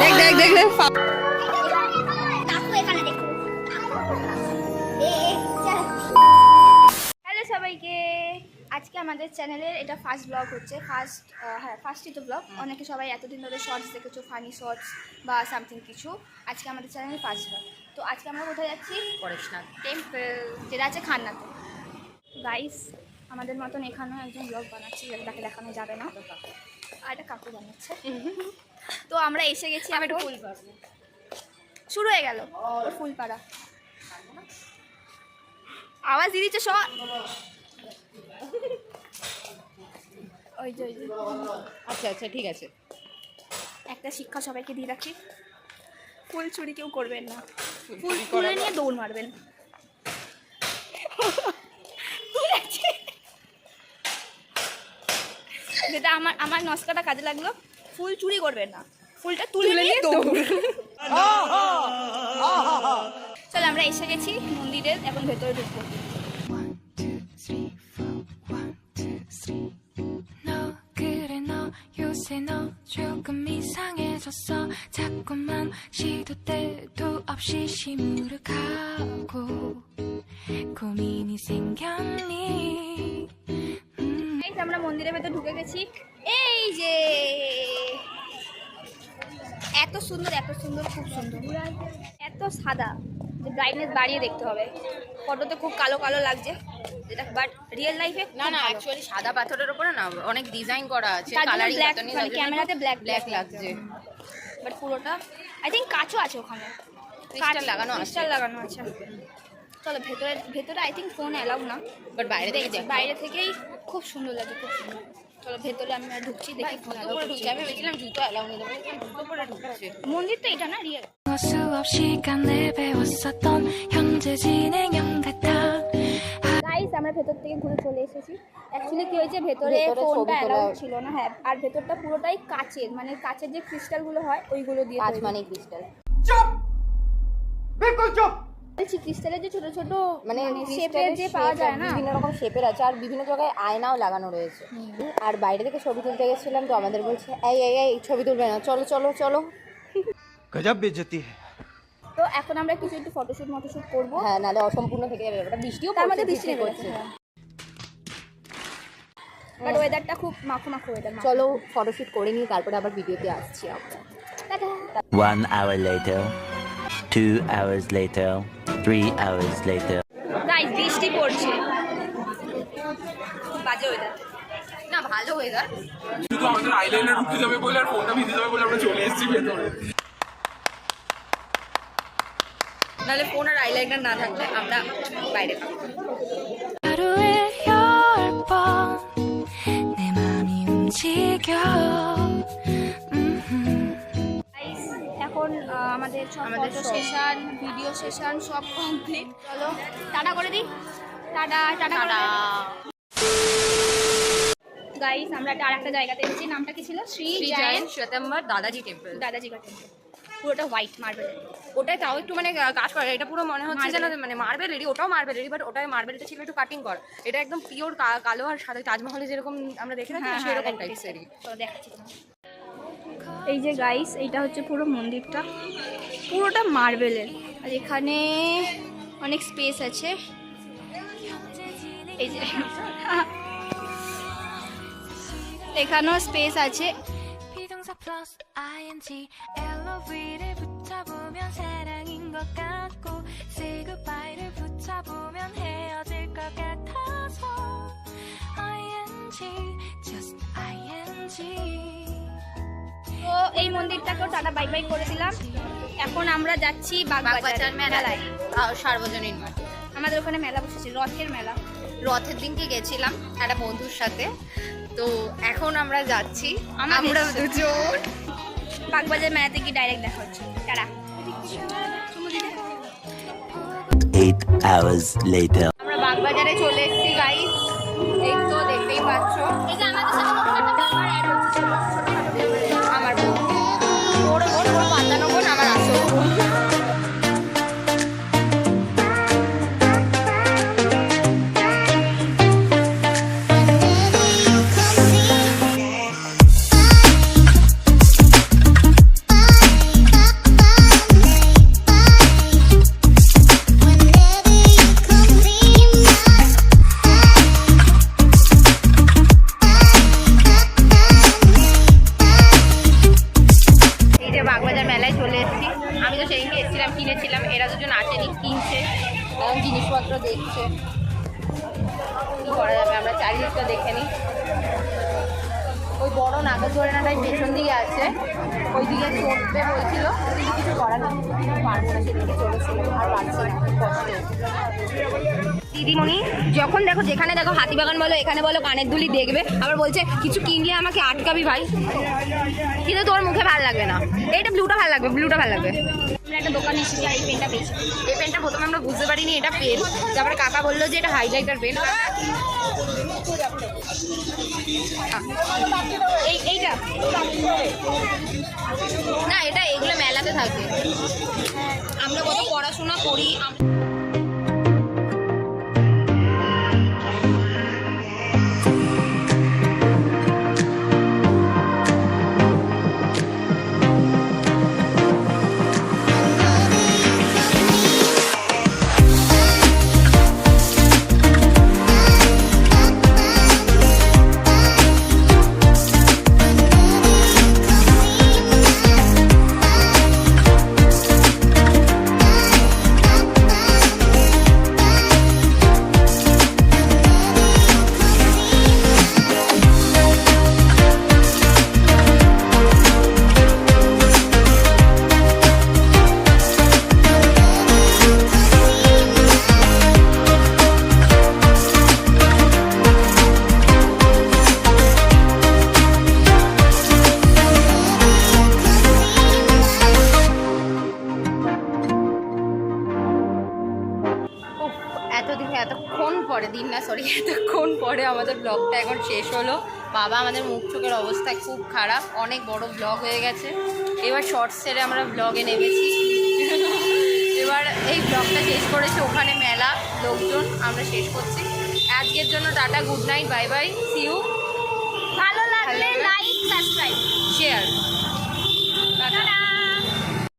দেখ দেখ দেখ দেখ হ্যালো সবাইকে, আজকে আমাদের চ্যানেলের এটা ফার্স্ট ব্লগ হচ্ছে। ফার্স্টই তো ব্লগ। অনেকে সবাই এতদিন ধরে শর্টস দেখেছো, ফানি শর্টস বা সামথিং কিছু। আজকে আমাদের চ্যানেলের ফার্স্ট ব্লগ। তো আজকে আমরা কোথায় যাচ্ছি? পরেশনাথ টেম্পল, যেটা আছে খান্নাতে। গাইস, আমাদের মতন এখানেও একজন ব্লগ বানাচ্ছে, তাকে দেখানো যাবে না, আর একটা কাকু বানাচ্ছে। তো আমরা এসে গেছি। আমি একটু ফুল পাড়বো, শুরু হয়ে গেল ওর ফুল পাড়া। আওয়াজ দিয়ে দিচ্ছে সব। ওই যে আচ্ছা আচ্ছা ঠিক আছে। একটা শিক্ষা সবাইকে দিয়ে রাখি, ফুল চুরি কেউ করবেন না, ফুল তুলে নিয়ে দৌড় মারবেন। যেটা আমার নস্কাটা কাজে লাগলো, ফুল চুরি করবেন না, ফুলটা তুলে নিয়ে দৌড়। চলো আমরা এসে গেছি মন্দিরের, এখন ভেতরে ঢুকবো। 요새 너 조금 이상해졌어 자꾸만 시도 때도 없이 시무룩하고 고민이 생겼니 আমরা মন্দিরের ভেতর ঢুকে গেছি। এই যে এত সুন্দর, এত সুন্দর, খুব সুন্দর, এত সাদা যে ব্রাইটনেস বাড়িয়ে দেখতে হবে। ফটোতে খুব কালো কালো লাগছে, যেটা বাট রিয়েল লাইফে না না, অ্যাকচুয়ালি সাদা পাথরের উপরে না অনেক ডিজাইন করা আছে, কালারিং ব্ল্যাক, মতনই মানে লাগছে, ক্যামেরাতে ব্ল্যাক ব্ল্যাক লাগছে, বাট পুরোটা আই থিঙ্ক কাচও আছে, ওখানে ক্রিস্টাল লাগানো আছে। ক্রিস্টাল লাগানো আছে। চলো ভেতরে আই থিঙ্ক ফোন অ্যালাউ না, বাট বাইরে থেকে দেখছি বাইরে থেকেই খুব সুন্দর লাগে, খুব সুন্দর। চলো ভেতরে আমরা ঢুকছি, দেখি ফোন অ্যালাউ করছে। আমি ভেবেছিলাম জুতো অ্যালাউ নেই, জুতো পরে ঢুকছে। মন্দির তো এটা না রিয়েল। 수없이간을 배웠었던 현재 진행형 같아 গাইস, আমরা ভেতর থেকে ঘুরে চলে এসেছি। অ্যাকচুয়ালি কি হয়েছে, ভেতরে ফোনটা অ্যালাউ ছিল না। হ্যাঁ, আর ভেতরটা পুরোটাই কাচের, মানে কাচের যে ক্রিস্টালগুলো হয় ওইগুলো দিয়ে কাঁচ তৈরি। মানে ক্রিস্টাল, বলছি ক্রিস্টালের যে ছোট ছোট মানে শেপের যে পাওয়া যায় না, বিভিন্ন রকম শেপের আছে, আর বিভিন্ন জায়গায় আয়নাও লাগানো রয়েছে। আর বাইরে থেকে ছবি তুলতে গেছিলাম, তো আমাদের বলছে এই এই এই ছবি তুলবে না, চলো চলো চলো। गजब बेइज्जती है। তো এখন আমরা কিছু একটু ফটোশুট মটোশুট করবো। হ্যাঁ, নাহলে অসম্পূর্ণ থেকে যাবে ব্যাপারটা। বৃষ্টিও তার মধ্যে পড়ছে, বৃষ্টি নেমে করছে। গেছে, বাট ওয়েদারটা খুব মাখো মাখো ওয়েদার। চলো ফটোশুট করে নিই, তারপরে আবার ভিডিওতে আসছি আমরা। Tata. 1 hour later, 2 hours later, 3 hours later. Guys, বৃষ্টি পড়ছে, খুব বাজে ওয়েদার। না, ভালো ওয়েদার। শুধু আমাদের আইল্যান্ডে ঢুকতে যাবে বলে আর ফোনটা ভিজে যাবে বলে আমরা চলে এসেছি ভেতরে। নাহলে ফোন আর আইলাইনার না থাকলে আমরা বাইরে থাকবো। 하루에 10번 내 맘이 움직여 গাইস, এখন আমাদের ফটো সেশন, ভিডিও সেশন সব কমপ্লিট। চলো টাটা করে দিই, টাটা টাটা টাটা। গাইস, আমরা আর একটা জায়গাতে এসেছি, নামটা কি ছিল? শ্রী জৈন শ্বেতাম্বর দাদাজি টেম্পল, দাদাজি কা টেম্পল। পুরোটা হোয়াইট মার্বেল। ওটাই তাও একটু মানে কাজ করে, এটা পুরো মনে হচ্ছে যেন মানে মার্বেলেরই, ওটাও মার্বেলেরই, বাট ওটাই মার্বেলটা ছিল একটু কাটিং কর, এটা একদম পিওর কালো আর সাদা, তাজমহলে যেরকম আমরা দেখে থাকি সেরকম টাইপসেরই। চলো দেখাচ্ছি তোমার। এই যে গাইস, এইটা হচ্ছে পুরো মন্দিরটা, পুরোটা মার্বেলের, আর এখানে অনেক স্পেস আছে। এই যে এখানেও স্পেস আছে। 비동사 플러스 ing LOV를 붙여보면 사랑인 것 같고 say goodbye를 붙여보면 헤어질 것 같아서 ing just ing তো এই মন্দিরটাকেও টাটা বাই বাই করে দিলাম। এখন আমরা যাচ্ছি বাগবাজার মেলায়, সার্বজনীন মাঠ। আমাদের ওখানে মেলা বসেছে, রথের মেলা। রথের দিনকে গেছিলাম একটা বন্ধুর সাথে, তো এখন আমরা যাচ্ছি আমরা দুজন বাগবাজার মেলাতে কি ডাইরেক্ট দেখা হচ্ছে। টাটা। 8 hours later. আমরা বাগবাজারে চলে এসেছি গাইস, এই তো দেখতেই পাচ্ছ। এই যে আমাদের সাথে ছোটখাটো ব্যাপার অ্যাড হচ্ছে, আমার বোন, ওর বাঁধানো বোন, আমার আসল বোন। কিনেছিলাম, এরা দুজন আসেনি, কিনছে, এখন জিনিসপত্র দেখছে। কি করা যাবে, আমরা চারিদিকটা দেখে নিই। ওই বড় নাগরদোলনাটাই পেছন দিকে আছে, ওই দিকে চড়বে বলছিল, কিন্তু কিছু করার নেই, পারবো না, সেদিকে চলেছিল আর পারছি না, খুব কষ্ট। দিদিমণি যখন দেখো যেখানে দেখো হাতিবাগান বলো, এখানে বলো কানের দুলি দেখবে, আবার বলছে কিছু কিনলে আমাকে আটকাবি ভাই, কিন্তু তোর মুখে ভালো লাগবে না। এইটা ব্লুটা ভালো লাগবে, ব্লুটা ভালো লাগবে। আমরা একটা দোকানে এসেছি আর এই পেনটা পেয়েছি। এই পেনটা প্রথমে আমরা বুঝতে পারিনি এটা পেন, তারপরে কাকা বললো যে এটা হাইলাইটার পেন। এইটা না, এটা এগুলো মেলাতে থাকে, আমরা কত পড়াশোনা করি। এতক্ষণ পরে আমাদের ব্লগটা এখন শেষ হলো। বাবা আমাদের মুখ চোখের অবস্থা খুব খারাপ, অনেক বড় ব্লগ হয়ে গেছে। এবার শর্টস ছেড়ে আমরা ব্লগে নেমেছি। এবার এই ব্লগটা শেষ করেছে, ওখানে মেলা লোকজন, আমরা শেষ করছি আজকের জন্য। Tata, good night, bye bye, see you. ভালো লাগলে লাইক, সাবস্ক্রাইব, শেয়ার।